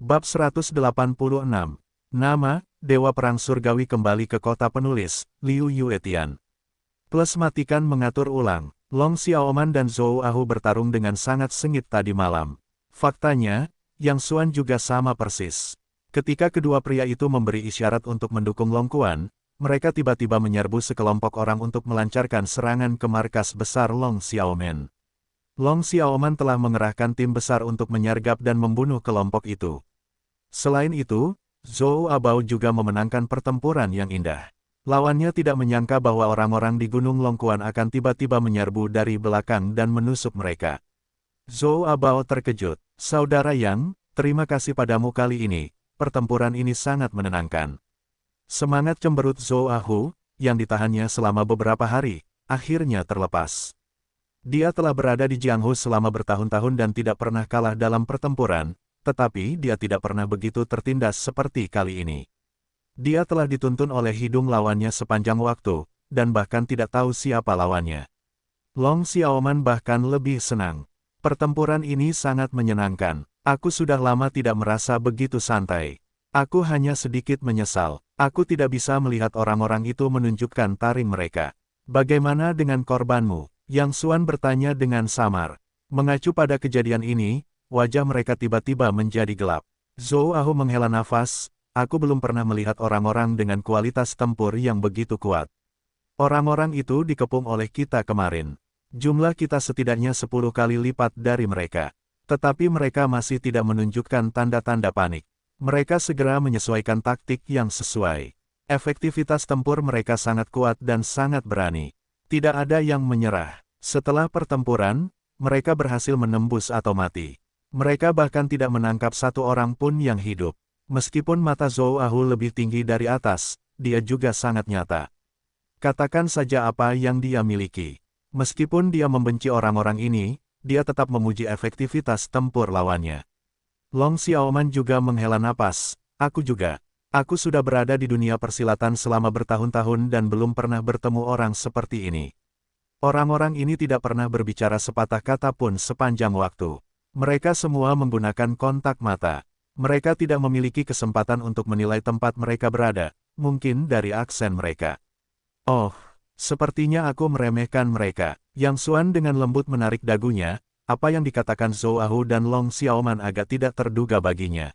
Bab 186. Nama, Dewa Perang Surgawi kembali ke kota penulis, Liu Yuetian. Plus matikan mengatur ulang, Long Xiaoman dan Zhou Ahu bertarung dengan sangat sengit tadi malam. Faktanya, Yang Xuan juga sama persis. Ketika kedua pria itu memberi isyarat untuk mendukung Long Quan, mereka tiba-tiba menyerbu sekelompok orang untuk melancarkan serangan ke markas besar Long Xiaoman. Long Xiaoman telah mengerahkan tim besar untuk menyergap dan membunuh kelompok itu. Selain itu, Zhou Abao juga memenangkan pertempuran yang indah. Lawannya tidak menyangka bahwa orang-orang di Gunung Longquan akan tiba-tiba menyerbu dari belakang dan menusuk mereka. Zhou Abao terkejut. Saudara Yang, terima kasih padamu kali ini, pertempuran ini sangat menenangkan. Semangat cemberut Zhou Ahu, yang ditahannya selama beberapa hari, akhirnya terlepas. Dia telah berada di Jianghu selama bertahun-tahun dan tidak pernah kalah dalam pertempuran, tetapi dia tidak pernah begitu tertindas seperti kali ini. Dia telah dituntun oleh hidung lawannya sepanjang waktu, dan bahkan tidak tahu siapa lawannya. Long Xiaoman bahkan lebih senang. Pertempuran ini sangat menyenangkan. Aku sudah lama tidak merasa begitu santai. Aku hanya sedikit menyesal. Aku tidak bisa melihat orang-orang itu menunjukkan taring mereka. Bagaimana dengan korbanmu? Yang Xuan bertanya dengan samar. Mengacu pada kejadian ini, wajah mereka tiba-tiba menjadi gelap. Zhou Ahu menghela nafas, aku belum pernah melihat orang-orang dengan kualitas tempur yang begitu kuat. Orang-orang itu dikepung oleh kita kemarin. Jumlah kita setidaknya 10 kali lipat dari mereka. Tetapi mereka masih tidak menunjukkan tanda-tanda panik. Mereka segera menyesuaikan taktik yang sesuai. Efektivitas tempur mereka sangat kuat dan sangat berani. Tidak ada yang menyerah. Setelah pertempuran, mereka berhasil menembus atau mati. Mereka bahkan tidak menangkap satu orang pun yang hidup. Meskipun mata Zhou Ahu lebih tinggi dari atas, dia juga sangat nyata. Katakan saja apa yang dia miliki. Meskipun dia membenci orang-orang ini, dia tetap memuji efektivitas tempur lawannya. Long Xiaoman juga menghela napas, aku juga. Aku sudah berada di dunia persilatan selama bertahun-tahun dan belum pernah bertemu orang seperti ini. Orang-orang ini tidak pernah berbicara sepatah kata pun sepanjang waktu. Mereka semua menggunakan kontak mata. Mereka tidak memiliki kesempatan untuk menilai tempat mereka berada, mungkin dari aksen mereka. Oh, sepertinya aku meremehkan mereka. Yang Xuan dengan lembut menarik dagunya, apa yang dikatakan Zhou Ahu dan Long Xiaoman agak tidak terduga baginya.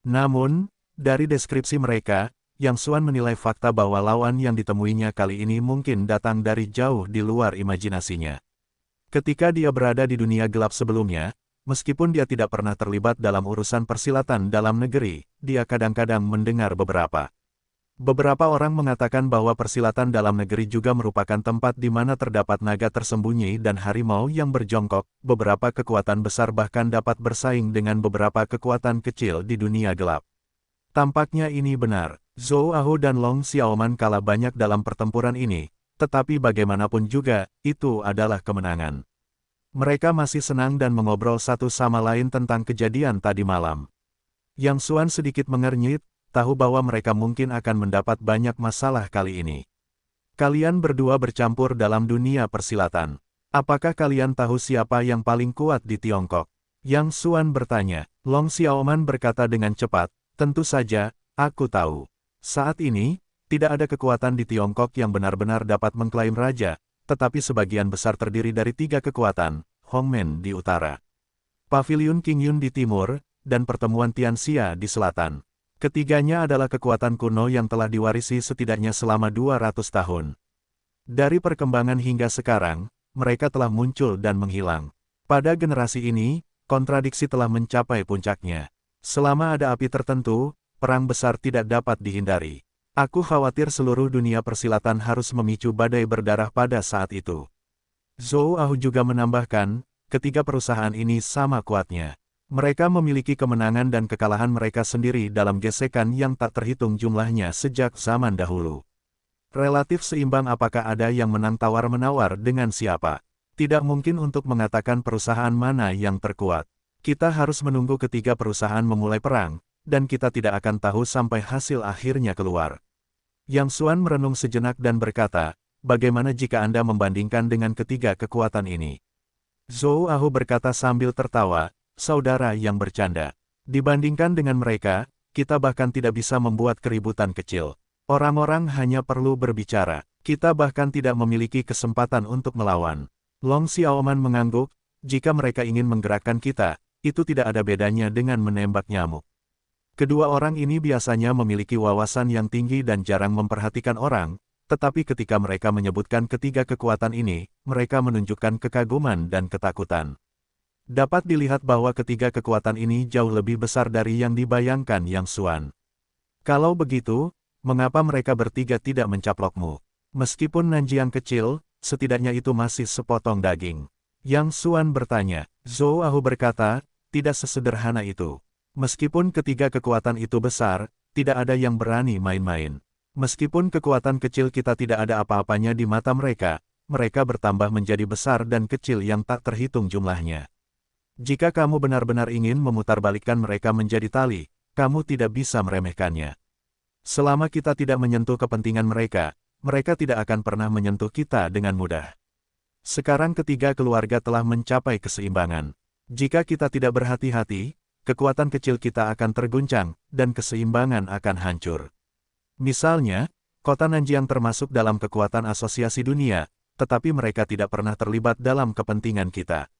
Namun, dari deskripsi mereka, Yang Xuan menilai fakta bahwa lawan yang ditemuinya kali ini mungkin datang dari jauh di luar imajinasinya. Ketika dia berada di dunia gelap sebelumnya, meskipun dia tidak pernah terlibat dalam urusan persilatan dalam negeri, dia kadang-kadang mendengar Beberapa orang mengatakan bahwa persilatan dalam negeri juga merupakan tempat di mana terdapat naga tersembunyi dan harimau yang berjongkok. Beberapa kekuatan besar bahkan dapat bersaing dengan beberapa kekuatan kecil di dunia gelap. Tampaknya ini benar. Zhou Ahu dan Long Xiaoman kalah banyak dalam pertempuran ini, tetapi bagaimanapun juga, itu adalah kemenangan. Mereka masih senang dan mengobrol satu sama lain tentang kejadian tadi malam. Yang Xuan sedikit mengernyit, tahu bahwa mereka mungkin akan mendapat banyak masalah kali ini. Kalian berdua bercampur dalam dunia persilatan. Apakah kalian tahu siapa yang paling kuat di Tiongkok? Yang Xuan bertanya. Long Xiaoman berkata dengan cepat, tentu saja, aku tahu. Saat ini, tidak ada kekuatan di Tiongkok yang benar-benar dapat mengklaim raja, tetapi sebagian besar terdiri dari 3 kekuatan, Hongmen di utara, Paviliun Qingyun di timur, dan pertemuan Tianxia di selatan. Ketiganya adalah kekuatan kuno yang telah diwarisi setidaknya selama 200 tahun. Dari perkembangan hingga sekarang, mereka telah muncul dan menghilang. Pada generasi ini, kontradiksi telah mencapai puncaknya. Selama ada api tertentu, perang besar tidak dapat dihindari. Aku khawatir seluruh dunia persilatan harus memicu badai berdarah pada saat itu. Zhou Ahu juga menambahkan, ketiga perusahaan ini sama kuatnya. Mereka memiliki kemenangan dan kekalahan mereka sendiri dalam gesekan yang tak terhitung jumlahnya sejak zaman dahulu. Relatif seimbang apakah ada yang menang tawar-menawar dengan siapa? Tidak mungkin untuk mengatakan perusahaan mana yang terkuat. Kita harus menunggu ketiga perusahaan memulai perang, dan kita tidak akan tahu sampai hasil akhirnya keluar. Yang Xuan merenung sejenak dan berkata, bagaimana jika Anda membandingkan dengan ketiga kekuatan ini? Zhou Ahu berkata sambil tertawa, saudara yang bercanda. Dibandingkan dengan mereka, kita bahkan tidak bisa membuat keributan kecil. Orang-orang hanya perlu berbicara. Kita bahkan tidak memiliki kesempatan untuk melawan. Long Xiaoman mengangguk, jika mereka ingin menggerakkan kita, itu tidak ada bedanya dengan menembak nyamuk. Kedua orang ini biasanya memiliki wawasan yang tinggi dan jarang memperhatikan orang, tetapi ketika mereka menyebutkan ketiga kekuatan ini, mereka menunjukkan kekaguman dan ketakutan. Dapat dilihat bahwa ketiga kekuatan ini jauh lebih besar dari yang dibayangkan Yang Xuan. Kalau begitu, mengapa mereka bertiga tidak mencaplokmu? Meskipun Nanjiang kecil, setidaknya itu masih sepotong daging. Yang Xuan bertanya. Zhou Ahu berkata, tidak sesederhana itu. Meskipun ketiga kekuatan itu besar, tidak ada yang berani main-main. Meskipun kekuatan kecil kita tidak ada apa-apanya di mata mereka, mereka bertambah menjadi besar dan kecil yang tak terhitung jumlahnya. Jika kamu benar-benar ingin memutarbalikkan mereka menjadi tali, kamu tidak bisa meremehkannya. Selama kita tidak menyentuh kepentingan mereka, mereka tidak akan pernah menyentuh kita dengan mudah. Sekarang ketiga keluarga telah mencapai keseimbangan. Jika kita tidak berhati-hati, kekuatan kecil kita akan terguncang, dan keseimbangan akan hancur. Misalnya, kota Nanjiang termasuk dalam kekuatan asosiasi dunia, tetapi mereka tidak pernah terlibat dalam kepentingan kita.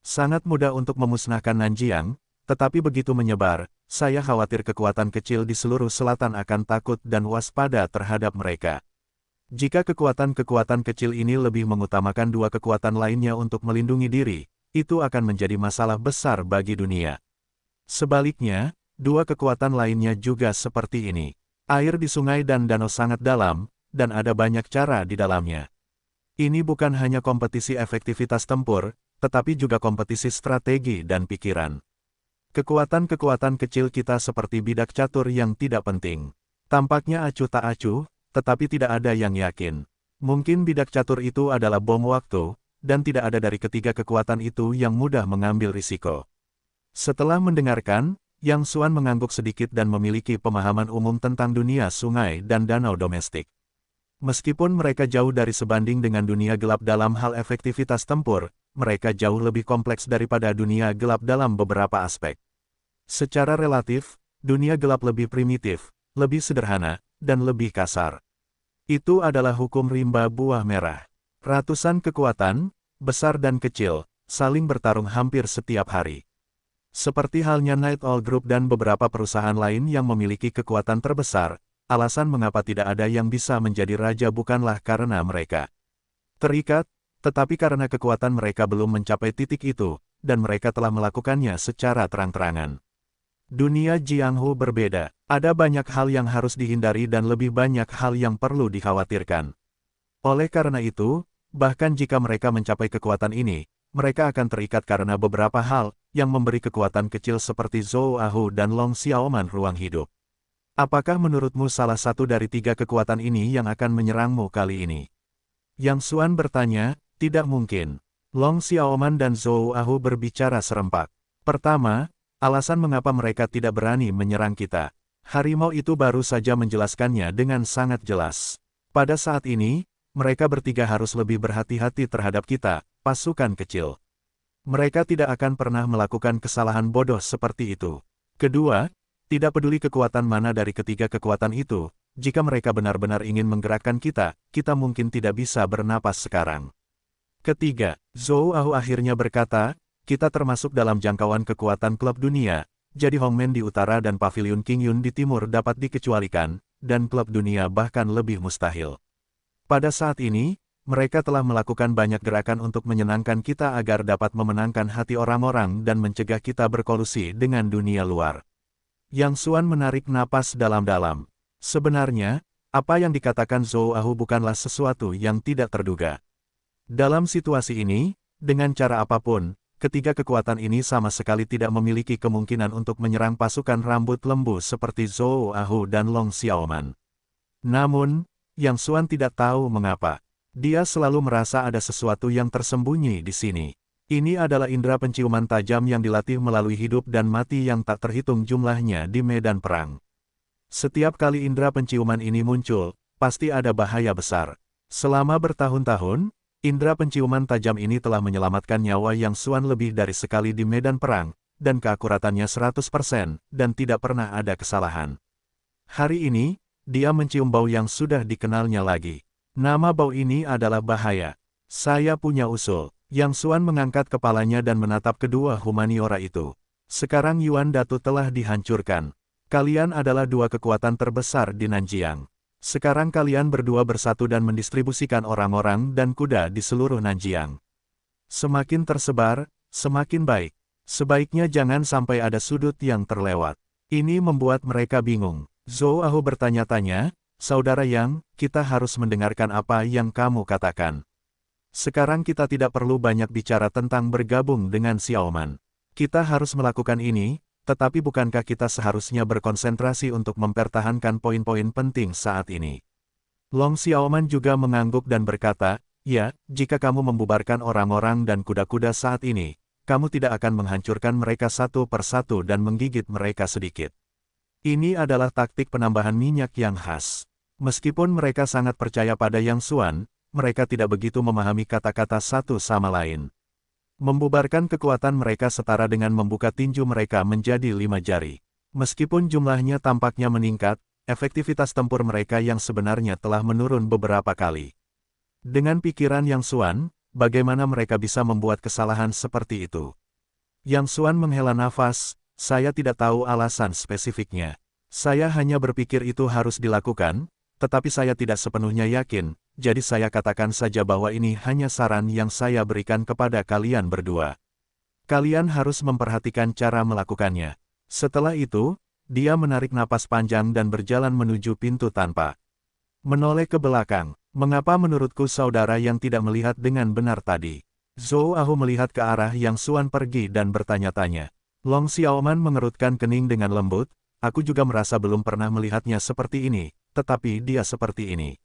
Sangat mudah untuk memusnahkan Nanjiang, tetapi begitu menyebar, saya khawatir kekuatan kecil di seluruh selatan akan takut dan waspada terhadap mereka. Jika kekuatan-kekuatan kecil ini lebih mengutamakan dua kekuatan lainnya untuk melindungi diri, itu akan menjadi masalah besar bagi dunia. Sebaliknya, dua kekuatan lainnya juga seperti ini. Air di sungai dan danau sangat dalam, dan ada banyak cara di dalamnya. Ini bukan hanya kompetisi efektivitas tempur, tetapi juga kompetisi strategi dan pikiran. Kekuatan-kekuatan kecil kita seperti bidak catur yang tidak penting. Tampaknya acuh tak acuh, tetapi tidak ada yang yakin. Mungkin bidak catur itu adalah bom waktu, dan tidak ada dari ketiga kekuatan itu yang mudah mengambil risiko. Setelah mendengarkan, Yang Xuan mengangguk sedikit dan memiliki pemahaman umum tentang dunia sungai dan danau domestik. Meskipun mereka jauh dari sebanding dengan dunia gelap dalam hal efektivitas tempur, mereka jauh lebih kompleks daripada dunia gelap dalam beberapa aspek. Secara relatif, dunia gelap lebih primitif, lebih sederhana, dan lebih kasar. Itu adalah hukum rimba buah merah. Ratusan kekuatan, besar dan kecil, saling bertarung hampir setiap hari. Seperti halnya Night Owl Group dan beberapa perusahaan lain yang memiliki kekuatan terbesar, alasan mengapa tidak ada yang bisa menjadi raja bukanlah karena mereka terikat, tetapi karena kekuatan mereka belum mencapai titik itu, dan mereka telah melakukannya secara terang-terangan. Dunia Jianghu berbeda, ada banyak hal yang harus dihindari dan lebih banyak hal yang perlu dikhawatirkan. Oleh karena itu, bahkan jika mereka mencapai kekuatan ini, mereka akan terikat karena beberapa hal, yang memberi kekuatan kecil seperti Zhou Ahu dan Long Xiaoman ruang hidup. Apakah menurutmu salah satu dari tiga kekuatan ini yang akan menyerangmu kali ini? Yang Xuan bertanya, tidak mungkin. Long Xiaoman dan Zhou Ahu berbicara serempak. Pertama, alasan mengapa mereka tidak berani menyerang kita. Harimau itu baru saja menjelaskannya dengan sangat jelas. Pada saat ini, mereka bertiga harus lebih berhati-hati terhadap kita, pasukan kecil. Mereka tidak akan pernah melakukan kesalahan bodoh seperti itu. Kedua, tidak peduli kekuatan mana dari ketiga kekuatan itu, jika mereka benar-benar ingin menggerakkan kita, kita mungkin tidak bisa bernapas sekarang. Ketiga, Zhou Ahu akhirnya berkata, kita termasuk dalam jangkauan kekuatan klub dunia, jadi Hongmen di utara dan Pavilion King Yun di timur dapat dikecualikan, dan klub dunia bahkan lebih mustahil. Pada saat ini, mereka telah melakukan banyak gerakan untuk menyenangkan kita agar dapat memenangkan hati orang-orang dan mencegah kita berkolusi dengan dunia luar. Yang Xuan menarik napas dalam-dalam. Sebenarnya, apa yang dikatakan Zhou Ahu bukanlah sesuatu yang tidak terduga. Dalam situasi ini, dengan cara apapun, ketiga kekuatan ini sama sekali tidak memiliki kemungkinan untuk menyerang pasukan rambut lembu seperti Zhou Ahu dan Long Xiaoman. Namun, Yang Xuan tidak tahu mengapa. Dia selalu merasa ada sesuatu yang tersembunyi di sini. Ini adalah indera penciuman tajam yang dilatih melalui hidup dan mati yang tak terhitung jumlahnya di medan perang. Setiap kali indera penciuman ini muncul, pasti ada bahaya besar. Selama bertahun-tahun, indera penciuman tajam ini telah menyelamatkan nyawa Yang Xuan lebih dari sekali di medan perang, dan keakuratannya 100%, dan tidak pernah ada kesalahan. Hari ini, dia mencium bau yang sudah dikenalnya lagi. Nama bau ini adalah bahaya. Saya punya usul. Yang Xuan mengangkat kepalanya dan menatap kedua humaniora itu. Sekarang Yuan Datu telah dihancurkan. Kalian adalah dua kekuatan terbesar di Nanjiang. Sekarang kalian berdua bersatu dan mendistribusikan orang-orang dan kuda di seluruh Nanjiang. Semakin tersebar, semakin baik. Sebaiknya jangan sampai ada sudut yang terlewat. Ini membuat mereka bingung. Zhou Ahu bertanya-tanya, "Saudara Yang, kita harus mendengarkan apa yang kamu katakan. Sekarang kita tidak perlu banyak bicara tentang bergabung dengan Xiaoman. Kita harus melakukan ini, tetapi bukankah kita seharusnya berkonsentrasi untuk mempertahankan poin-poin penting saat ini?" Long Xiaoman juga mengangguk dan berkata, "Ya, jika kamu membubarkan orang-orang dan kuda-kuda saat ini, kamu tidak akan menghancurkan mereka satu persatu dan menggigit mereka sedikit. Ini adalah taktik penambahan minyak yang khas. Meskipun mereka sangat percaya pada Yang Xuan, mereka tidak begitu memahami kata-kata satu sama lain. Membubarkan kekuatan mereka setara dengan membuka tinju mereka menjadi 5 jari. Meskipun jumlahnya tampaknya meningkat, efektivitas tempur mereka yang sebenarnya telah menurun beberapa kali. Dengan pikiran Yang Xuan, bagaimana mereka bisa membuat kesalahan seperti itu? Yang Xuan menghela nafas, "Saya tidak tahu alasan spesifiknya. Saya hanya berpikir itu harus dilakukan, tetapi saya tidak sepenuhnya yakin. Jadi saya katakan saja bahwa ini hanya saran yang saya berikan kepada kalian berdua. Kalian harus memperhatikan cara melakukannya." Setelah itu, dia menarik napas panjang dan berjalan menuju pintu tanpa menoleh ke belakang. "Mengapa menurutku saudara yang tidak melihat dengan benar tadi?" Zhou Ahu melihat ke arah Yang Xuan pergi dan bertanya-tanya. Long Xiaoman mengerutkan kening dengan lembut, "Aku juga merasa belum pernah melihatnya seperti ini, tetapi dia seperti ini.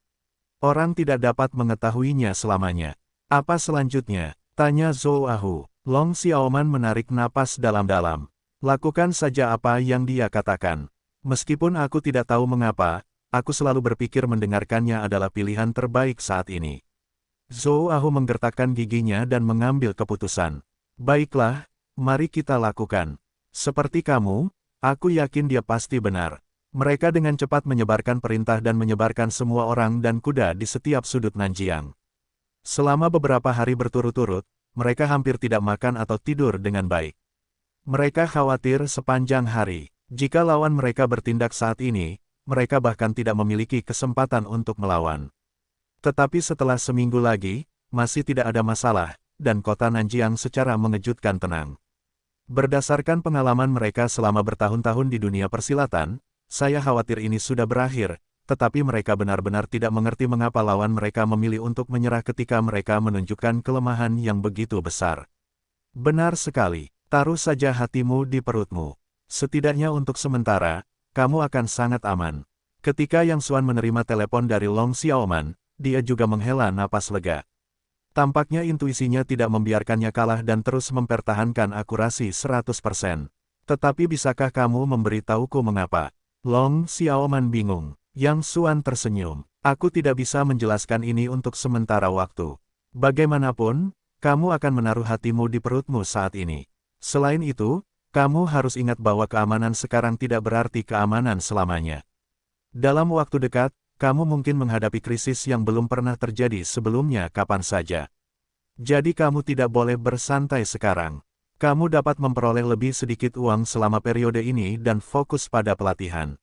Orang tidak dapat mengetahuinya selamanya." "Apa selanjutnya?" tanya Zhou Ahu. Long Xiaoman menarik napas dalam-dalam. "Lakukan saja apa yang dia katakan. Meskipun aku tidak tahu mengapa, aku selalu berpikir mendengarkannya adalah pilihan terbaik saat ini." Zhou Ahu menggertakkan giginya dan mengambil keputusan. "Baiklah, mari kita lakukan. Seperti kamu, aku yakin dia pasti benar." Mereka dengan cepat menyebarkan perintah dan menyebarkan semua orang dan kuda di setiap sudut Nanjiang. Selama beberapa hari berturut-turut, mereka hampir tidak makan atau tidur dengan baik. Mereka khawatir sepanjang hari. Jika lawan mereka bertindak saat ini, mereka bahkan tidak memiliki kesempatan untuk melawan. Tetapi setelah seminggu lagi, masih tidak ada masalah, dan kota Nanjiang secara mengejutkan tenang. Berdasarkan pengalaman mereka selama bertahun-tahun di dunia persilatan, saya khawatir ini sudah berakhir, tetapi mereka benar-benar tidak mengerti mengapa lawan mereka memilih untuk menyerah ketika mereka menunjukkan kelemahan yang begitu besar. "Benar sekali, taruh saja hatimu di perutmu. Setidaknya untuk sementara, kamu akan sangat aman." Ketika Yang Xuan menerima telepon dari Long Xiaoman, dia juga menghela napas lega. Tampaknya intuisinya tidak membiarkannya kalah dan terus mempertahankan akurasi 100%. "Tetapi bisakah kamu memberitahuku mengapa?" Long Xiaoman bingung. Yang Xuan tersenyum. "Aku tidak bisa menjelaskan ini untuk sementara waktu. Bagaimanapun, kamu akan menaruh hatimu di perutmu saat ini. Selain itu, kamu harus ingat bahwa keamanan sekarang tidak berarti keamanan selamanya. Dalam waktu dekat, kamu mungkin menghadapi krisis yang belum pernah terjadi sebelumnya kapan saja. Jadi kamu tidak boleh bersantai sekarang. Kamu dapat memperoleh lebih sedikit uang selama periode ini dan fokus pada pelatihan.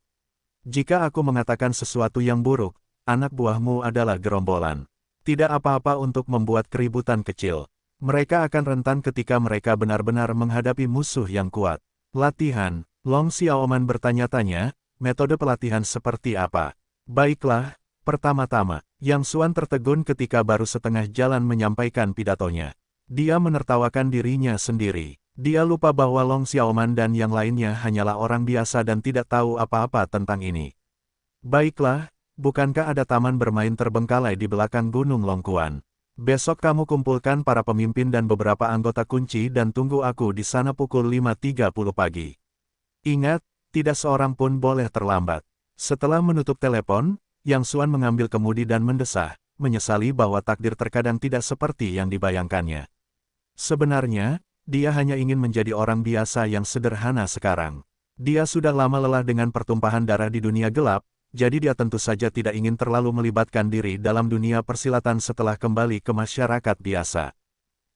Jika aku mengatakan sesuatu yang buruk, anak buahmu adalah gerombolan. Tidak apa-apa untuk membuat keributan kecil. Mereka akan rentan ketika mereka benar-benar menghadapi musuh yang kuat." "Latihan?" Long Xiaoman bertanya-tanya, "Metode pelatihan seperti apa?" "Baiklah, pertama-tama." Yang Xuan tertegun ketika baru setengah jalan menyampaikan pidatonya. Dia menertawakan dirinya sendiri. Dia lupa bahwa Long Xiaoman dan yang lainnya hanyalah orang biasa dan tidak tahu apa-apa tentang ini. "Baiklah, bukankah ada taman bermain terbengkalai di belakang Gunung Longkuan? Besok kamu kumpulkan para pemimpin dan beberapa anggota kunci dan tunggu aku di sana pukul 5.30 pagi. Ingat, tidak seorang pun boleh terlambat." Setelah menutup telepon, Yang Xuan mengambil kemudi dan mendesah, menyesali bahwa takdir terkadang tidak seperti yang dibayangkannya. Sebenarnya, dia hanya ingin menjadi orang biasa yang sederhana sekarang. Dia sudah lama lelah dengan pertumpahan darah di dunia gelap, jadi dia tentu saja tidak ingin terlalu melibatkan diri dalam dunia persilatan setelah kembali ke masyarakat biasa.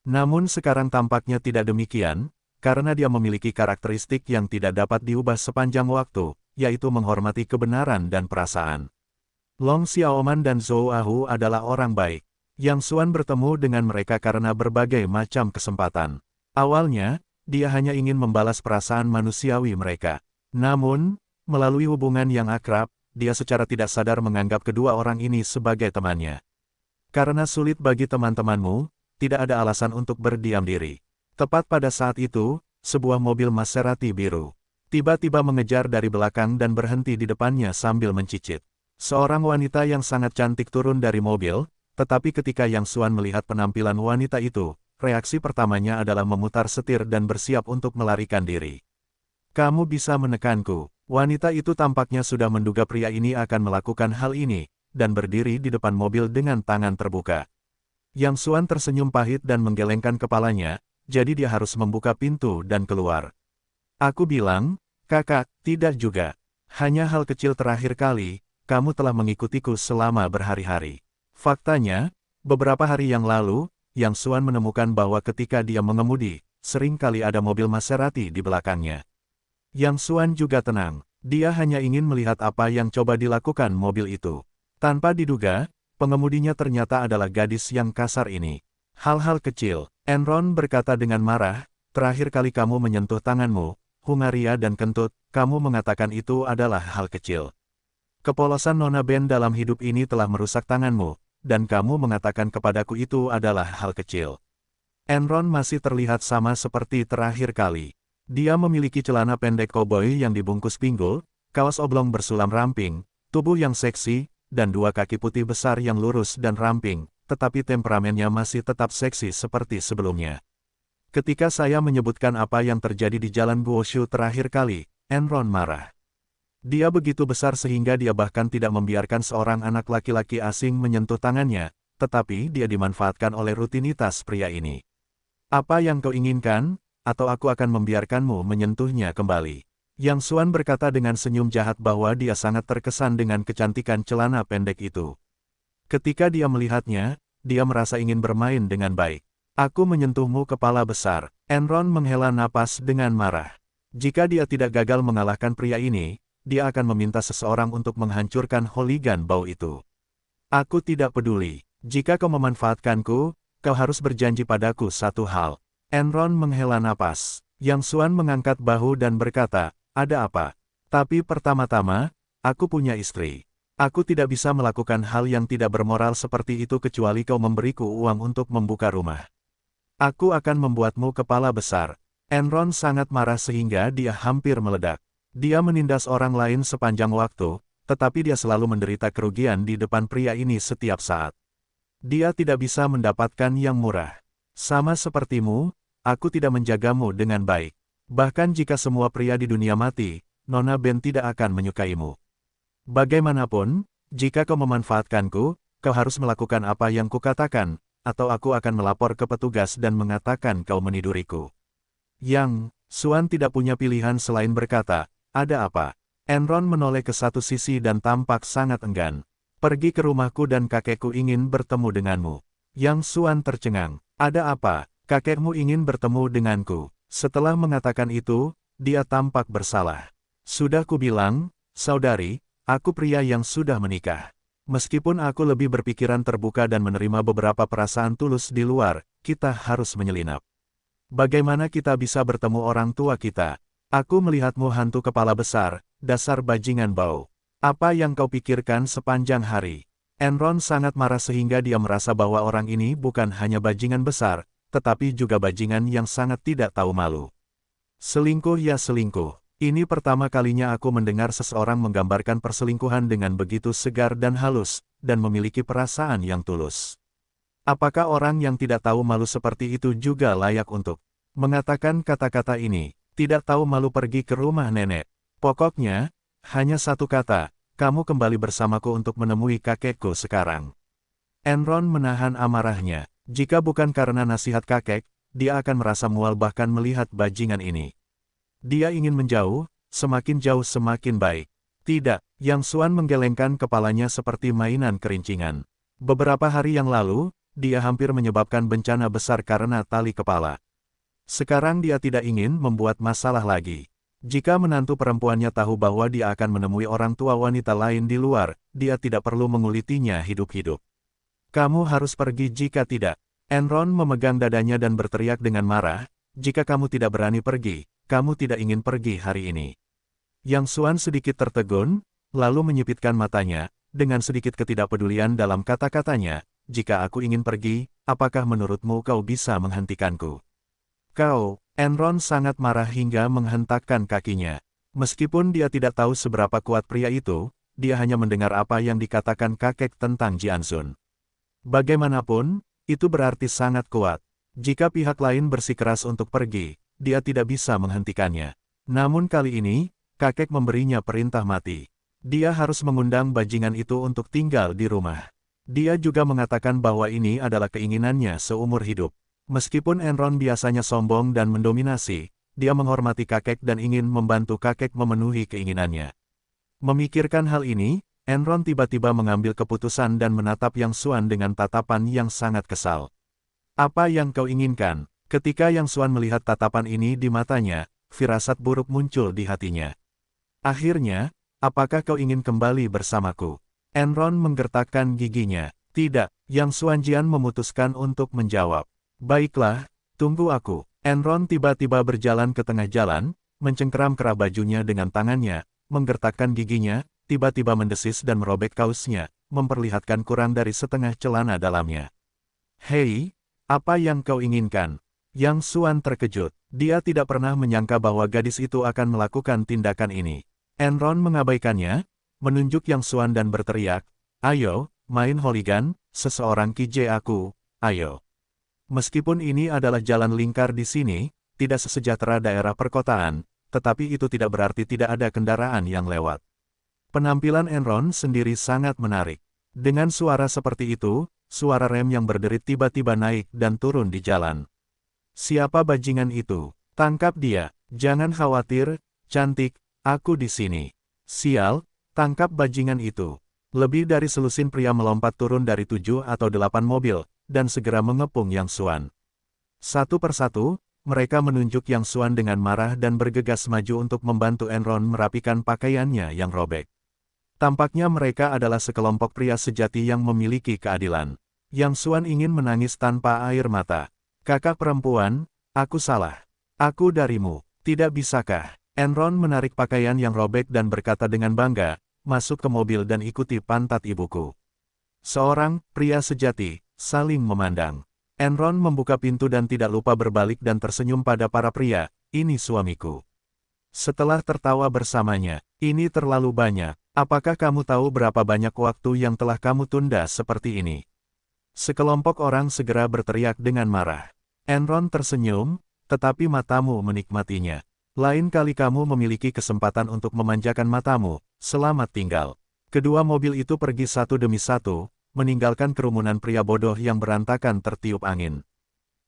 Namun sekarang tampaknya tidak demikian, karena dia memiliki karakteristik yang tidak dapat diubah sepanjang waktu, yaitu menghormati kebenaran dan perasaan. Long Xiaoman dan Zhou Ahu adalah orang baik. Yang Xuan bertemu dengan mereka karena berbagai macam kesempatan. Awalnya, dia hanya ingin membalas perasaan manusiawi mereka. Namun, melalui hubungan yang akrab, dia secara tidak sadar menganggap kedua orang ini sebagai temannya. Karena sulit bagi teman-temanmu, tidak ada alasan untuk berdiam diri. Tepat pada saat itu, sebuah mobil Maserati biru tiba-tiba mengejar dari belakang dan berhenti di depannya sambil mencicit. Seorang wanita yang sangat cantik turun dari mobil, tetapi ketika Yang Xuan melihat penampilan wanita itu, reaksi pertamanya adalah memutar setir dan bersiap untuk melarikan diri. Kamu bisa menekanku. Wanita itu tampaknya sudah menduga pria ini akan melakukan hal ini, dan berdiri di depan mobil dengan tangan terbuka. Yang Xuan tersenyum pahit dan menggelengkan kepalanya, jadi dia harus membuka pintu dan keluar. Aku bilang, kakak, tidak juga. Hanya hal kecil terakhir kali, kamu telah mengikutiku selama berhari-hari. Faktanya, beberapa hari yang lalu, Yang Xuan menemukan bahwa ketika dia mengemudi, sering kali ada mobil Maserati di belakangnya. Yang Xuan juga tenang, dia hanya ingin melihat apa yang coba dilakukan mobil itu. Tanpa diduga, pengemudinya ternyata adalah gadis yang kasar ini. Hal-hal kecil, Enron berkata dengan marah, terakhir kali kamu menyentuh tanganmu, Hungaria dan kentut, kamu mengatakan itu adalah hal kecil. Kepolosan Nona Ben dalam hidup ini telah merusak tanganmu, dan kamu mengatakan kepadaku itu adalah hal kecil. Enron masih terlihat sama seperti terakhir kali. Dia memiliki celana pendek koboi yang dibungkus pinggul, kaos oblong bersulam ramping, tubuh yang seksi, dan dua kaki putih besar yang lurus dan ramping, tetapi temperamennya masih tetap seksi seperti sebelumnya. Ketika saya menyebutkan apa yang terjadi di Jalan Guoshu terakhir kali, Enron marah. Dia begitu besar sehingga dia bahkan tidak membiarkan seorang anak laki-laki asing menyentuh tangannya, tetapi dia dimanfaatkan oleh rutinitas pria ini. Apa yang kau inginkan, atau aku akan membiarkanmu menyentuhnya kembali. Yang Xuan berkata dengan senyum jahat bahwa dia sangat terkesan dengan kecantikan celana pendek itu. Ketika dia melihatnya, dia merasa ingin bermain dengan baik. Aku menyentuhmu kepala besar. Enron menghela napas dengan marah. Jika dia tidak gagal mengalahkan pria ini, dia akan meminta seseorang untuk menghancurkan hooligan bau itu. Aku tidak peduli. Jika kau memanfaatkanku, kau harus berjanji padaku satu hal. Enron menghela napas. Yang Xuan mengangkat bahu dan berkata, ada apa? Tapi pertama-tama, aku punya istri. Aku tidak bisa melakukan hal yang tidak bermoral seperti itu kecuali kau memberiku uang untuk membuka rumah. Aku akan membuatmu kepala besar. Enron sangat marah sehingga dia hampir meledak. Dia menindas orang lain sepanjang waktu, tetapi dia selalu menderita kerugian di depan pria ini setiap saat. Dia tidak bisa mendapatkan yang murah. Sama sepertimu, aku tidak menjagamu dengan baik. Bahkan jika semua pria di dunia mati, Nona Ben tidak akan menyukaimu. Bagaimanapun, jika kau memanfaatkanku, kau harus melakukan apa yang kukatakan, atau aku akan melapor ke petugas dan mengatakan kau meniduriku. Yang Xuan tidak punya pilihan selain berkata, ada apa? Enron menoleh ke satu sisi dan tampak sangat enggan. Pergi ke rumahku dan kakekku ingin bertemu denganmu. Yang Xuan tercengang. Ada apa? Kakekmu ingin bertemu denganku. Setelah mengatakan itu, dia tampak bersalah. Sudah kubilang, saudari, aku pria yang sudah menikah. Meskipun aku lebih berpikiran terbuka dan menerima beberapa perasaan tulus di luar, kita harus menyelinap. Bagaimana kita bisa bertemu orang tua kita? Aku melihatmu hantu kepala besar, dasar bajingan bau. Apa yang kau pikirkan sepanjang hari? Enron sangat marah sehingga dia merasa bahwa orang ini bukan hanya bajingan besar, tetapi juga bajingan yang sangat tidak tahu malu. Selingkuh ya selingkuh. Ini pertama kalinya aku mendengar seseorang menggambarkan perselingkuhan dengan begitu segar dan halus, dan memiliki perasaan yang tulus. Apakah orang yang tidak tahu malu seperti itu juga layak untuk mengatakan kata-kata ini? Tidak tahu malu pergi ke rumah nenek. Pokoknya, hanya satu kata, kamu kembali bersamaku untuk menemui kakekku sekarang. Enron menahan amarahnya. Jika bukan karena nasihat kakek, dia akan merasa mual bahkan melihat bajingan ini. Dia ingin menjauh, semakin jauh semakin baik. Tidak, Yang Xuan menggelengkan kepalanya seperti mainan kerincingan. Beberapa hari yang lalu, dia hampir menyebabkan bencana besar karena tali kepala. Sekarang dia tidak ingin membuat masalah lagi. Jika menantu perempuannya tahu bahwa dia akan menemui orang tua wanita lain di luar, dia tidak perlu mengulitinya hidup-hidup. Kamu harus pergi jika tidak. Enron memegang dadanya dan berteriak dengan marah, jika kamu tidak berani pergi, kamu tidak ingin pergi hari ini. Yang Xuan sedikit tertegun, lalu menyipitkan matanya, dengan sedikit ketidakpedulian dalam kata-katanya, jika aku ingin pergi, apakah menurutmu kau bisa menghentikanku? Kau, Enron sangat marah hingga menghentakkan kakinya. Meskipun dia tidak tahu seberapa kuat pria itu, dia hanya mendengar apa yang dikatakan kakek tentang Jianzun. Bagaimanapun, itu berarti sangat kuat. Jika pihak lain bersikeras untuk pergi, dia tidak bisa menghentikannya. Namun kali ini, kakek memberinya perintah mati. Dia harus mengundang bajingan itu untuk tinggal di rumah. Dia juga mengatakan bahwa ini adalah keinginannya seumur hidup. Meskipun Enron biasanya sombong dan mendominasi, dia menghormati kakek dan ingin membantu kakek memenuhi keinginannya. Memikirkan hal ini, Enron tiba-tiba mengambil keputusan dan menatap Yang Xuan dengan tatapan yang sangat kesal. Apa yang kau inginkan? Ketika Yang Xuan melihat tatapan ini di matanya, firasat buruk muncul di hatinya. Akhirnya, apakah kau ingin kembali bersamaku? Enron menggertakkan giginya. Tidak, Yang Xuanjian memutuskan untuk menjawab. Baiklah, tunggu aku. Enron tiba-tiba berjalan ke tengah jalan, mencengkeram kerah bajunya dengan tangannya, menggertakkan giginya, tiba-tiba mendesis dan merobek kausnya, memperlihatkan kurang dari setengah celana dalamnya. Hei, apa yang kau inginkan? Yang Xuan terkejut. Dia tidak pernah menyangka bahwa gadis itu akan melakukan tindakan ini. Enron mengabaikannya, menunjuk Yang Xuan dan berteriak, "Ayo, main hooligan, seseorang kije aku, ayo." Meskipun ini adalah jalan lingkar di sini, tidak sesejahtera daerah perkotaan, tetapi itu tidak berarti tidak ada kendaraan yang lewat. Penampilan Enron sendiri sangat menarik. Dengan suara seperti itu, suara rem yang berderit tiba-tiba naik dan turun di jalan. Siapa bajingan itu? Tangkap dia, jangan khawatir, cantik, aku di sini. Sial, tangkap bajingan itu. Lebih dari selusin pria melompat turun dari 7 atau 8 mobil, dan segera mengepung Yang Xuan. Satu persatu, mereka menunjuk Yang Xuan dengan marah dan bergegas maju untuk membantu Enron merapikan pakaiannya yang robek. Tampaknya mereka adalah sekelompok pria sejati yang memiliki keadilan. Yang Xuan ingin menangis tanpa air mata. Kakak perempuan, aku salah. Aku darimu, tidak bisakah? Enron menarik pakaian yang robek dan berkata dengan bangga, masuk ke mobil dan ikuti pantat ibuku. Seorang pria sejati saling memandang. Enron membuka pintu dan tidak lupa berbalik dan tersenyum pada para pria, ini suamiku. Setelah tertawa bersamanya, ini terlalu banyak, apakah kamu tahu berapa banyak waktu yang telah kamu tunda seperti ini? Sekelompok orang segera berteriak dengan marah. Enron tersenyum, tetapi matamu menikmatinya. Lain kali kamu memiliki kesempatan untuk memanjakan matamu, selamat tinggal. Kedua mobil itu pergi satu demi satu, meninggalkan kerumunan pria bodoh yang berantakan tertiup angin.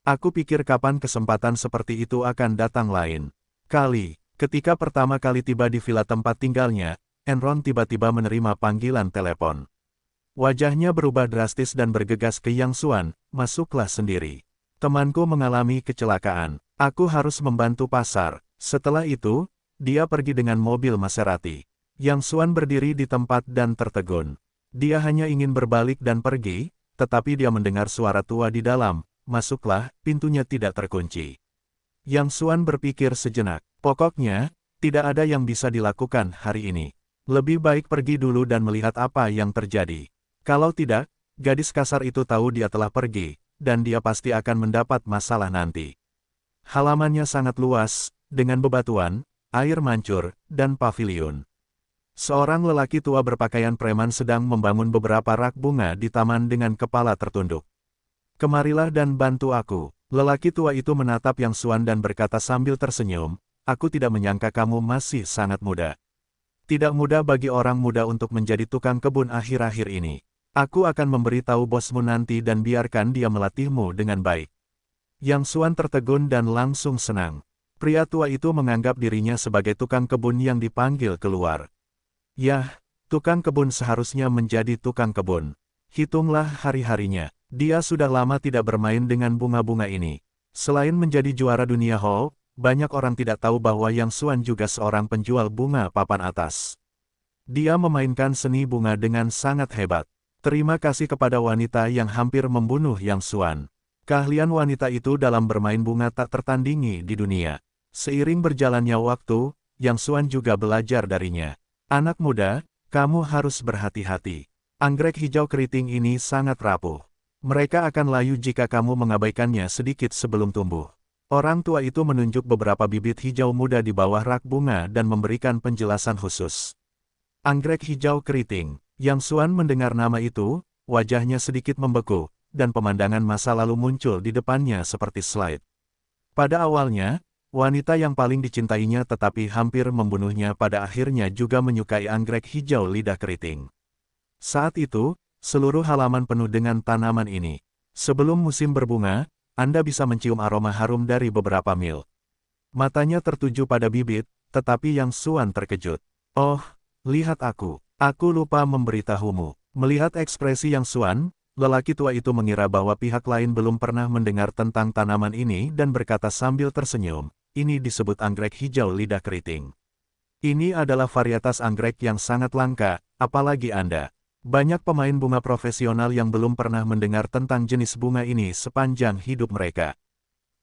Aku pikir kapan kesempatan seperti itu akan datang lain kali. Ketika pertama kali tiba di villa tempat tinggalnya, Enron tiba-tiba menerima panggilan telepon. Wajahnya berubah drastis dan bergegas ke Yang Xuan, masuklah sendiri. Temanku mengalami kecelakaan. Aku harus membantu pasar. Setelah itu, dia pergi dengan mobil Maserati. Yang Xuan berdiri di tempat dan tertegun. Dia hanya ingin berbalik dan pergi, tetapi dia mendengar suara tua di dalam, masuklah, pintunya tidak terkunci. Yang Xuan berpikir sejenak, pokoknya, tidak ada yang bisa dilakukan hari ini. Lebih baik pergi dulu dan melihat apa yang terjadi. Kalau tidak, gadis kasar itu tahu dia telah pergi, dan dia pasti akan mendapat masalah nanti. Halamannya sangat luas, dengan bebatuan, air mancur, dan paviliun. Seorang lelaki tua berpakaian preman sedang membangun beberapa rak bunga di taman dengan kepala tertunduk. Kemarilah dan bantu aku. Lelaki tua itu menatap Yang Xuan dan berkata sambil tersenyum, aku tidak menyangka kamu masih sangat muda. Tidak mudah bagi orang muda untuk menjadi tukang kebun akhir-akhir ini. Aku akan memberitahu bosmu nanti dan biarkan dia melatihmu dengan baik. Yang Xuan tertegun dan langsung senang. Pria tua itu menganggap dirinya sebagai tukang kebun yang dipanggil keluar. Yah, tukang kebun seharusnya menjadi tukang kebun. Hitunglah hari-harinya. Dia sudah lama tidak bermain dengan bunga-bunga ini. Selain menjadi juara dunia Hall, banyak orang tidak tahu bahwa Yang Xuan juga seorang penjual bunga papan atas. Dia memainkan seni bunga dengan sangat hebat. Terima kasih kepada wanita yang hampir membunuh Yang Xuan. Keahlian wanita itu dalam bermain bunga tak tertandingi di dunia. Seiring berjalannya waktu, Yang Xuan juga belajar darinya. Anak muda, kamu harus berhati-hati. Anggrek hijau keriting ini sangat rapuh. Mereka akan layu jika kamu mengabaikannya sedikit sebelum tumbuh. Orang tua itu menunjuk beberapa bibit hijau muda di bawah rak bunga dan memberikan penjelasan khusus. Anggrek hijau keriting. Yang Xuan mendengar nama itu, wajahnya sedikit membeku, dan pemandangan masa lalu muncul di depannya seperti slide. Pada awalnya, wanita yang paling dicintainya tetapi hampir membunuhnya pada akhirnya juga menyukai anggrek hijau lidah keriting. Saat itu, seluruh halaman penuh dengan tanaman ini. Sebelum musim berbunga, Anda bisa mencium aroma harum dari beberapa mil. Matanya tertuju pada bibit, tetapi Yang Xuan terkejut. Oh, lihat aku lupa memberitahumu. Melihat ekspresi Yang Xuan, lelaki tua itu mengira bahwa pihak lain belum pernah mendengar tentang tanaman ini dan berkata sambil tersenyum, ini disebut anggrek hijau lidah keriting. Ini adalah varietas anggrek yang sangat langka, apalagi Anda. Banyak pemain bunga profesional yang belum pernah mendengar tentang jenis bunga ini sepanjang hidup mereka.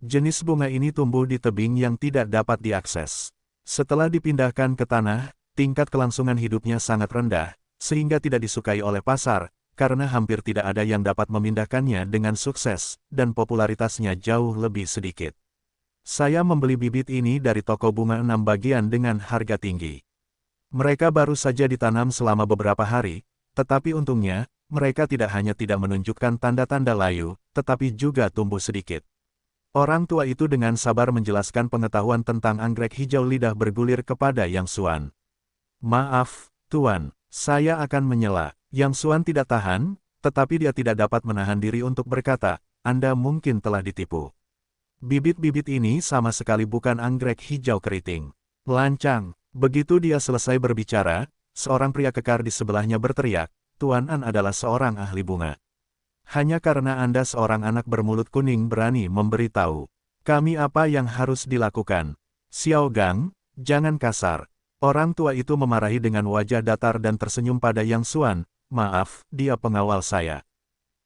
Jenis bunga ini tumbuh di tebing yang tidak dapat diakses. Setelah dipindahkan ke tanah, tingkat kelangsungan hidupnya sangat rendah, sehingga tidak disukai oleh pasar, karena hampir tidak ada yang dapat memindahkannya dengan sukses, dan popularitasnya jauh lebih sedikit. Saya membeli bibit ini dari toko bunga 6 bagian dengan harga tinggi. Mereka baru saja ditanam selama beberapa hari, tetapi untungnya, mereka tidak hanya tidak menunjukkan tanda-tanda layu, tetapi juga tumbuh sedikit. Orang tua itu dengan sabar menjelaskan pengetahuan tentang anggrek hijau lidah bergulir kepada Yang Xuan. Maaf, Tuan, saya akan menyela. Yang Xuan tidak tahan, tetapi dia tidak dapat menahan diri untuk berkata, Anda mungkin telah ditipu. Bibit-bibit ini sama sekali bukan anggrek hijau keriting. Lancang. Begitu dia selesai berbicara, seorang pria kekar di sebelahnya berteriak, Tuan An adalah seorang ahli bunga. Hanya karena Anda seorang anak bermulut kuning berani memberitahu kami apa yang harus dilakukan. Xiao Gang, jangan kasar. Orang tua itu memarahi dengan wajah datar dan tersenyum pada Yang Xuan. Maaf, dia pengawal saya.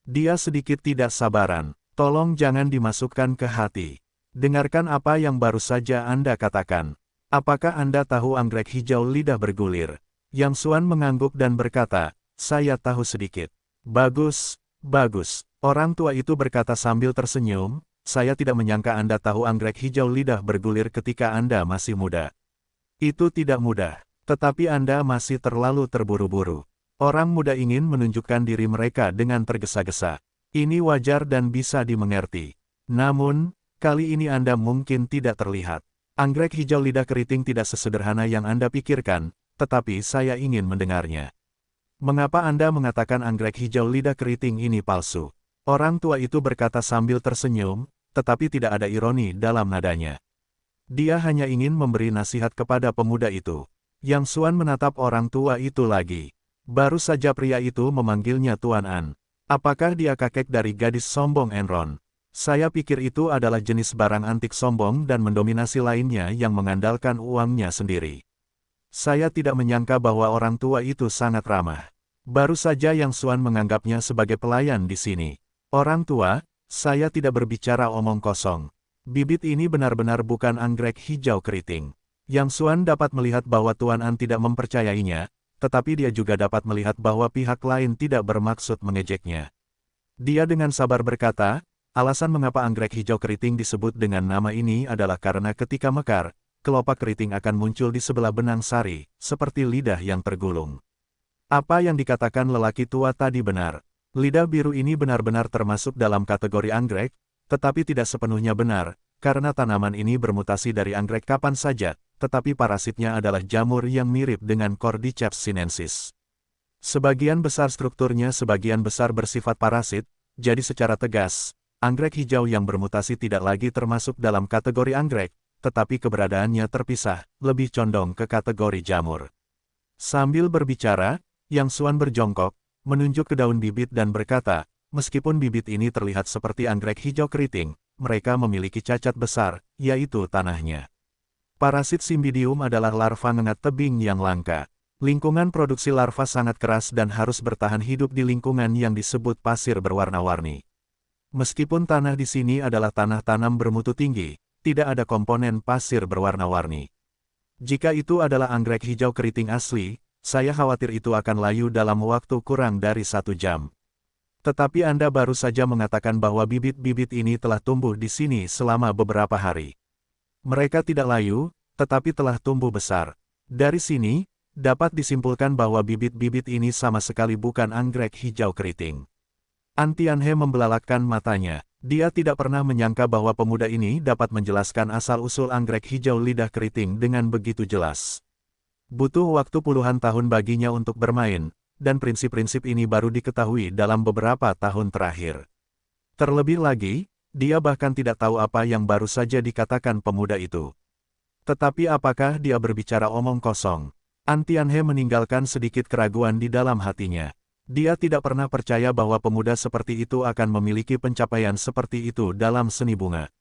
Dia sedikit tidak sabaran. Tolong jangan dimasukkan ke hati. Dengarkan apa yang baru saja Anda katakan. Apakah Anda tahu anggrek hijau lidah bergulir? Yang Xuan mengangguk dan berkata, saya tahu sedikit. Bagus, bagus. Orang tua itu berkata sambil tersenyum, saya tidak menyangka Anda tahu anggrek hijau lidah bergulir ketika Anda masih muda. Itu tidak mudah, tetapi Anda masih terlalu terburu-buru. Orang muda ingin menunjukkan diri mereka dengan tergesa-gesa. Ini wajar dan bisa dimengerti. Namun, kali ini Anda mungkin tidak terlihat. Anggrek hijau lidah keriting tidak sesederhana yang Anda pikirkan, tetapi saya ingin mendengarnya. Mengapa Anda mengatakan anggrek hijau lidah keriting ini palsu? Orang tua itu berkata sambil tersenyum, tetapi tidak ada ironi dalam nadanya. Dia hanya ingin memberi nasihat kepada pemuda itu. Yang Xuan menatap orang tua itu lagi. Baru saja pria itu memanggilnya Tuan An. Apakah dia kakek dari gadis sombong Enron? Saya pikir itu adalah jenis barang antik sombong dan mendominasi lainnya yang mengandalkan uangnya sendiri. Saya tidak menyangka bahwa orang tua itu sangat ramah. Baru saja Yang Xuan menganggapnya sebagai pelayan di sini. Orang tua, saya tidak berbicara omong kosong. Bibit ini benar-benar bukan anggrek hijau keriting. Yang Xuan dapat melihat bahwa Tuan An tidak mempercayainya, tetapi dia juga dapat melihat bahwa pihak lain tidak bermaksud mengejeknya. Dia dengan sabar berkata, alasan mengapa anggrek hijau keriting disebut dengan nama ini adalah karena ketika mekar, kelopak keriting akan muncul di sebelah benang sari, seperti lidah yang tergulung. Apa yang dikatakan lelaki tua tadi benar. Lidah biru ini benar-benar termasuk dalam kategori anggrek, tetapi tidak sepenuhnya benar, karena tanaman ini bermutasi dari anggrek kapan saja, tetapi parasitnya adalah jamur yang mirip dengan Cordyceps sinensis. Sebagian besar strukturnya sebagian besar bersifat parasit, jadi secara tegas, anggrek hijau yang bermutasi tidak lagi termasuk dalam kategori anggrek, tetapi keberadaannya terpisah, lebih condong ke kategori jamur. Sambil berbicara, Yang Xuan berjongkok, menunjuk ke daun bibit dan berkata, meskipun bibit ini terlihat seperti anggrek hijau keriting, mereka memiliki cacat besar, yaitu tanahnya. Parasit Cymbidium adalah larva ngengat tebing yang langka. Lingkungan produksi larva sangat keras dan harus bertahan hidup di lingkungan yang disebut pasir berwarna-warni. Meskipun tanah di sini adalah tanah tanam bermutu tinggi, tidak ada komponen pasir berwarna-warni. Jika itu adalah anggrek hijau keriting asli, saya khawatir itu akan layu dalam waktu kurang dari 1 jam. Tetapi Anda baru saja mengatakan bahwa bibit-bibit ini telah tumbuh di sini selama beberapa hari. Mereka tidak layu, tetapi telah tumbuh besar. Dari sini, dapat disimpulkan bahwa bibit-bibit ini sama sekali bukan anggrek hijau keriting. An Tianhe membelalakkan matanya. Dia tidak pernah menyangka bahwa pemuda ini dapat menjelaskan asal-usul anggrek hijau lidah keriting dengan begitu jelas. Butuh waktu puluhan tahun baginya untuk bermain, dan prinsip-prinsip ini baru diketahui dalam beberapa tahun terakhir. Terlebih lagi, dia bahkan tidak tahu apa yang baru saja dikatakan pemuda itu. Tetapi apakah dia berbicara omong kosong? An Tianhe meninggalkan sedikit keraguan di dalam hatinya. Dia tidak pernah percaya bahwa pemuda seperti itu akan memiliki pencapaian seperti itu dalam seni bunga.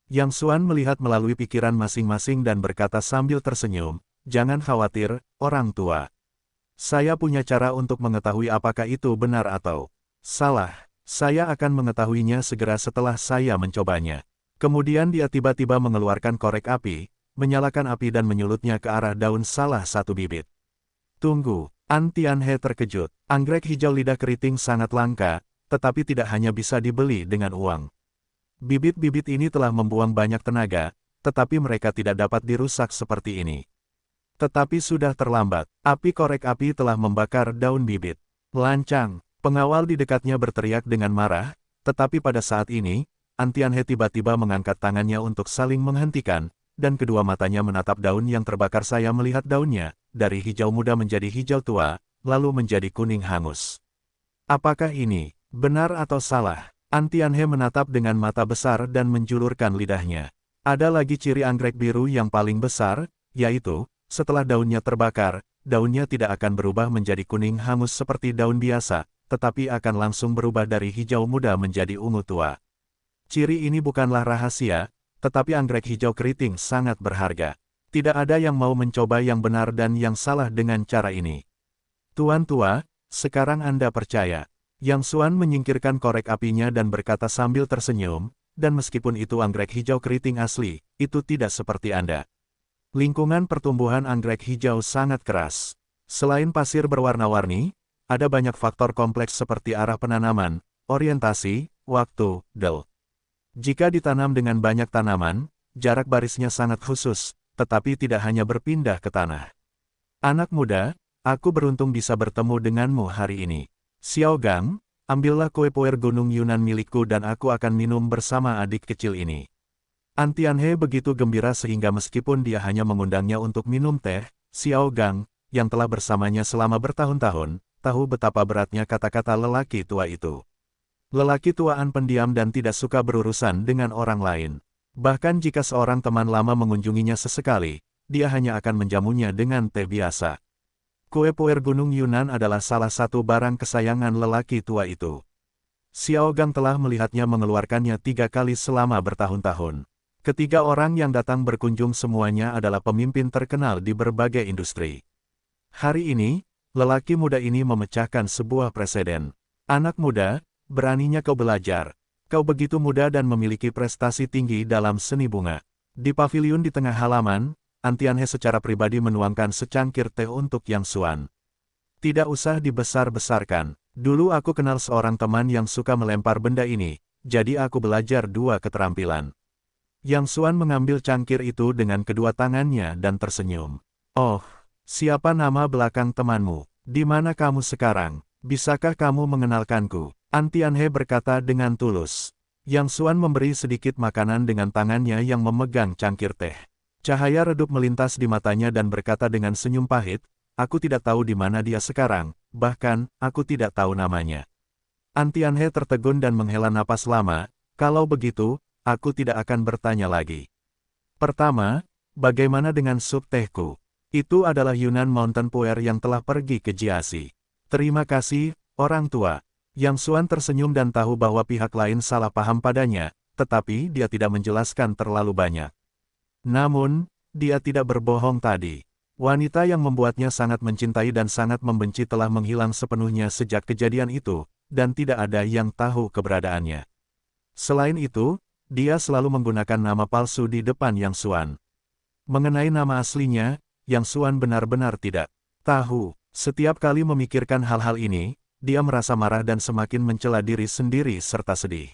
Yang Xuan melihat melalui pikiran masing-masing dan berkata sambil tersenyum, jangan khawatir, orang tua. Saya punya cara untuk mengetahui apakah itu benar atau salah. Saya akan mengetahuinya segera setelah saya mencobanya. Kemudian dia tiba-tiba mengeluarkan korek api, menyalakan api dan menyulutnya ke arah daun salah satu bibit. Tunggu, An Tianhe terkejut. Anggrek hijau lidah keriting sangat langka, tetapi tidak hanya bisa dibeli dengan uang. Bibit-bibit ini telah membuang banyak tenaga, tetapi mereka tidak dapat dirusak seperti ini. Tetapi sudah terlambat, api korek api telah membakar daun bibit. Lancang, pengawal di dekatnya berteriak dengan marah, tetapi pada saat ini, An Tianhe tiba-tiba mengangkat tangannya untuk saling menghentikan, dan kedua matanya menatap daun yang terbakar. Saya melihat daunnya, dari hijau muda menjadi hijau tua, lalu menjadi kuning hangus. Apakah ini benar atau salah? An Tianhe menatap dengan mata besar dan menjulurkan lidahnya. Ada lagi ciri anggrek biru yang paling besar, yaitu, setelah daunnya terbakar, daunnya tidak akan berubah menjadi kuning hangus seperti daun biasa, tetapi akan langsung berubah dari hijau muda menjadi ungu tua. Ciri ini bukanlah rahasia, tetapi anggrek hijau keriting sangat berharga. Tidak ada yang mau mencoba yang benar dan yang salah dengan cara ini. Tuan tua, sekarang Anda percaya. Yang Xuan menyingkirkan korek apinya dan berkata sambil tersenyum, dan meskipun itu anggrek hijau keriting asli, itu tidak seperti Anda. Lingkungan pertumbuhan anggrek hijau sangat keras. Selain pasir berwarna-warni, ada banyak faktor kompleks seperti arah penanaman, orientasi, waktu, del. Jika ditanam dengan banyak tanaman, jarak barisnya sangat khusus, tetapi tidak hanya berpindah ke tanah. Anak muda, aku beruntung bisa bertemu denganmu hari ini. Xiao Gang, ambillah kue puer Gunung Yunan milikku dan aku akan minum bersama adik kecil ini. An Tianhe begitu gembira sehingga meskipun dia hanya mengundangnya untuk minum teh, Xiao Gang, yang telah bersamanya selama bertahun-tahun, tahu betapa beratnya kata-kata lelaki tua itu. Lelaki tuaan pendiam dan tidak suka berurusan dengan orang lain. Bahkan jika seorang teman lama mengunjunginya sesekali, dia hanya akan menjamunya dengan teh biasa. Kue puer Gunung Yunan adalah salah satu barang kesayangan lelaki tua itu. Xiao Gang telah melihatnya mengeluarkannya 3 kali selama bertahun-tahun. Ketiga orang yang datang berkunjung semuanya adalah pemimpin terkenal di berbagai industri. Hari ini, lelaki muda ini memecahkan sebuah preseden. Anak muda, beraninya kau belajar. Kau begitu muda dan memiliki prestasi tinggi dalam seni bunga. Di paviliun di tengah halaman, An Tianhe secara pribadi menuangkan secangkir teh untuk Yang Xuan. Tidak usah dibesar-besarkan. Dulu aku kenal seorang teman yang suka melempar benda ini, jadi aku belajar 2 keterampilan. Yang Xuan mengambil cangkir itu dengan kedua tangannya dan tersenyum. Oh, siapa nama belakang temanmu? Di mana kamu sekarang? Bisakah kamu mengenalkanku? An Tianhe berkata dengan tulus. Yang Xuan memberi sedikit makanan dengan tangannya yang memegang cangkir teh. Cahaya redup melintas di matanya dan berkata dengan senyum pahit, aku tidak tahu di mana dia sekarang, bahkan, aku tidak tahu namanya. An Tianhe tertegun dan menghela napas lama, Kalau begitu, aku tidak akan bertanya lagi. Pertama, bagaimana dengan sup tehku? Itu adalah Yunnan Mountain Puer yang telah pergi ke Jiaxi. Terima kasih, orang tua. Yang Xuan tersenyum dan tahu bahwa pihak lain salah paham padanya, tetapi dia tidak menjelaskan terlalu banyak. Namun, dia tidak berbohong tadi. Wanita yang membuatnya sangat mencintai dan sangat membenci telah menghilang sepenuhnya sejak kejadian itu, dan tidak ada yang tahu keberadaannya. Selain itu, dia selalu menggunakan nama palsu di depan Yang Xuan. Mengenai nama aslinya, Yang Xuan benar-benar tidak tahu. Setiap kali memikirkan hal-hal ini, dia merasa marah dan semakin mencela diri sendiri serta sedih.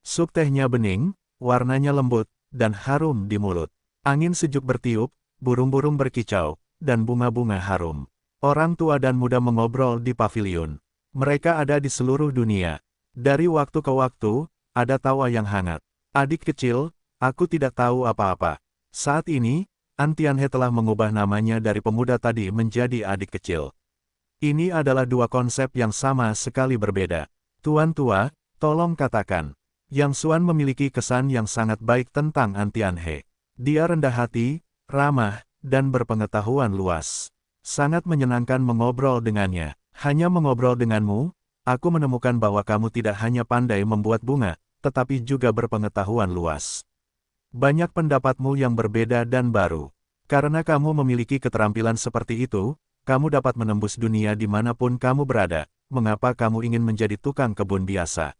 Sup tehnya bening, warnanya lembut, dan harum di mulut. Angin sejuk bertiup, burung-burung berkicau, dan bunga-bunga harum. Orang tua dan muda mengobrol di pavilion. Mereka ada di seluruh dunia. Dari waktu ke waktu, ada tawa yang hangat. Adik kecil, aku tidak tahu apa-apa. Saat ini, An Tianhe telah mengubah namanya dari pemuda tadi menjadi adik kecil. Ini adalah dua konsep yang sama sekali berbeda. Tuan tua, tolong katakan. Yang Xuan memiliki kesan yang sangat baik tentang An Tianhe. Dia rendah hati, ramah, dan berpengetahuan luas. Sangat menyenangkan mengobrol dengannya. Hanya mengobrol denganmu, aku menemukan bahwa kamu tidak hanya pandai membuat bunga, tetapi juga berpengetahuan luas. Banyak pendapatmu yang berbeda dan baru. Karena kamu memiliki keterampilan seperti itu, kamu dapat menembus dunia dimanapun kamu berada. Mengapa kamu ingin menjadi tukang kebun biasa?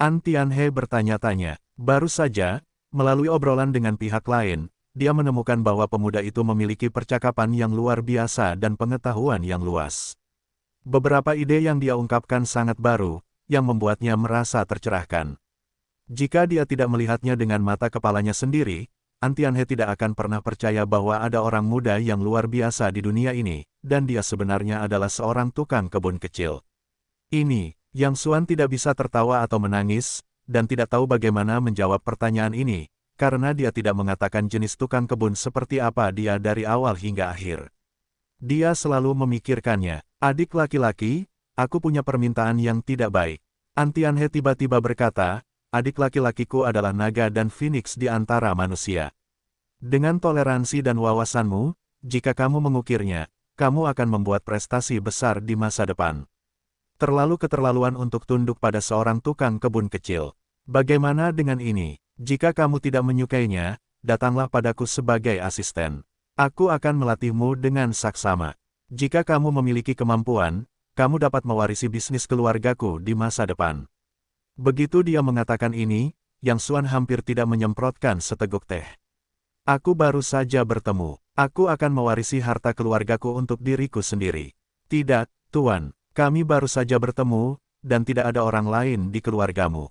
An Tianhe bertanya-tanya. Baru saja, melalui obrolan dengan pihak lain, dia menemukan bahwa pemuda itu memiliki percakapan yang luar biasa dan pengetahuan yang luas. Beberapa ide yang dia ungkapkan sangat baru, yang membuatnya merasa tercerahkan. Jika dia tidak melihatnya dengan mata kepalanya sendiri, An Tianhe tidak akan pernah percaya bahwa ada orang muda yang luar biasa di dunia ini, dan dia sebenarnya adalah seorang tukang kebun kecil. Ini, Yang Xuan tidak bisa tertawa atau menangis, dan tidak tahu bagaimana menjawab pertanyaan ini, karena dia tidak mengatakan jenis tukang kebun seperti apa dia dari awal hingga akhir. Dia selalu memikirkannya. Adik laki-laki, aku punya permintaan yang tidak baik. An Tianhe tiba-tiba berkata, adik laki-lakiku adalah naga dan phoenix di antara manusia. Dengan toleransi dan wawasanmu, jika kamu mengukirnya, kamu akan membuat prestasi besar di masa depan. Terlalu keterlaluan untuk tunduk pada seorang tukang kebun kecil. Bagaimana dengan ini? Jika kamu tidak menyukainya, datanglah padaku sebagai asisten. Aku akan melatihmu dengan saksama. Jika kamu memiliki kemampuan, kamu dapat mewarisi bisnis keluargaku di masa depan. Begitu dia mengatakan ini, Yang Xuan hampir tidak menyemprotkan seteguk teh. Aku baru saja bertemu. Aku akan mewarisi harta keluargaku untuk diriku sendiri. Tidak, Tuan. Kami baru saja bertemu, dan tidak ada orang lain di keluargamu.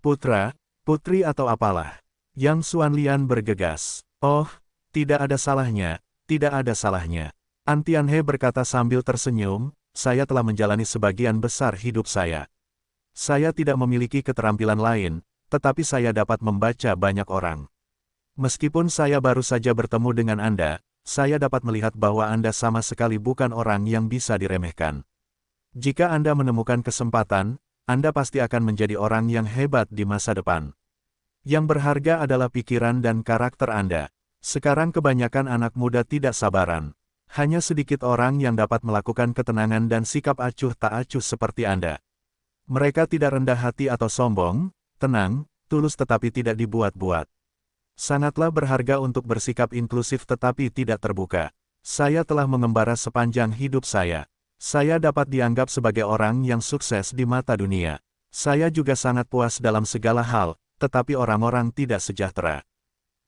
Putra, putri atau apalah. Yang Xuan Lian bergegas. Oh, tidak ada salahnya, tidak ada salahnya. An Tianhe berkata sambil tersenyum, saya telah menjalani sebagian besar hidup saya. Saya tidak memiliki keterampilan lain, tetapi saya dapat membaca banyak orang. Meskipun saya baru saja bertemu dengan Anda, saya dapat melihat bahwa Anda sama sekali bukan orang yang bisa diremehkan. Jika Anda menemukan kesempatan, Anda pasti akan menjadi orang yang hebat di masa depan. Yang berharga adalah pikiran dan karakter Anda. Sekarang kebanyakan anak muda tidak sabaran. Hanya sedikit orang yang dapat melakukan ketenangan dan sikap acuh tak acuh seperti Anda. Mereka tidak rendah hati atau sombong, tenang, tulus tetapi tidak dibuat-buat. Sangatlah berharga untuk bersikap inklusif tetapi tidak terbuka. Saya telah mengembara sepanjang hidup saya. Saya dapat dianggap sebagai orang yang sukses di mata dunia. Saya juga sangat puas dalam segala hal, tetapi orang-orang tidak sejahtera.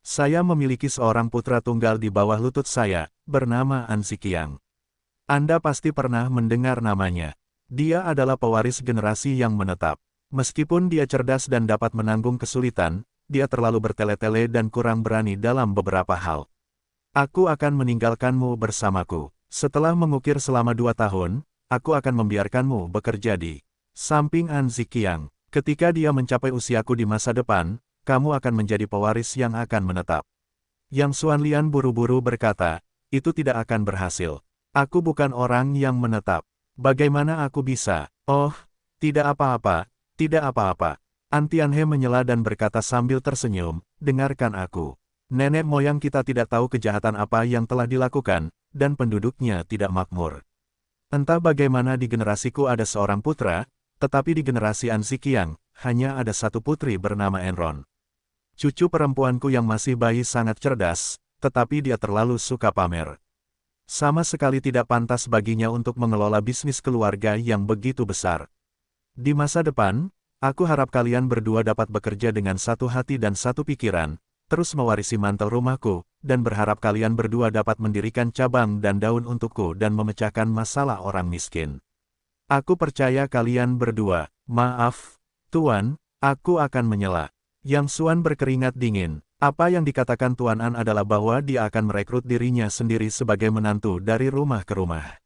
Saya memiliki seorang putra tunggal di bawah lutut saya, bernama An Ziqiang. Anda pasti pernah mendengar namanya. Dia adalah pewaris generasi yang menetap. Meskipun dia cerdas dan dapat menanggung kesulitan, dia terlalu bertele-tele dan kurang berani dalam beberapa hal. Aku akan meninggalkanmu bersamaku. Setelah mengukir selama 2 tahun, aku akan membiarkanmu bekerja di samping An Ziqiang. Ketika dia mencapai usiaku di masa depan, kamu akan menjadi pewaris yang akan menetap. Yang Xuan Lian buru-buru berkata, itu tidak akan berhasil. Aku bukan orang yang menetap. Bagaimana aku bisa? Oh, tidak apa-apa, tidak apa-apa. Antianhe menyela dan berkata sambil tersenyum, dengarkan aku. Nenek moyang kita tidak tahu kejahatan apa yang telah dilakukan, dan penduduknya tidak makmur. Entah bagaimana di generasiku ada seorang putra, tetapi di generasi An Ziqiang, hanya ada satu putri bernama Enron. Cucu perempuanku yang masih bayi sangat cerdas, tetapi dia terlalu suka pamer. Sama sekali tidak pantas baginya untuk mengelola bisnis keluarga yang begitu besar. Di masa depan, aku harap kalian berdua dapat bekerja dengan satu hati dan satu pikiran, terus mewarisi mantel rumahku, dan berharap kalian berdua dapat mendirikan cabang dan daun untukku dan memecahkan masalah orang miskin. Aku percaya kalian berdua. Maaf, Tuan, aku akan menyela. Yang Xuan berkeringat dingin. Apa yang dikatakan Tuan An adalah bahwa dia akan merekrut dirinya sendiri sebagai menantu dari rumah ke rumah.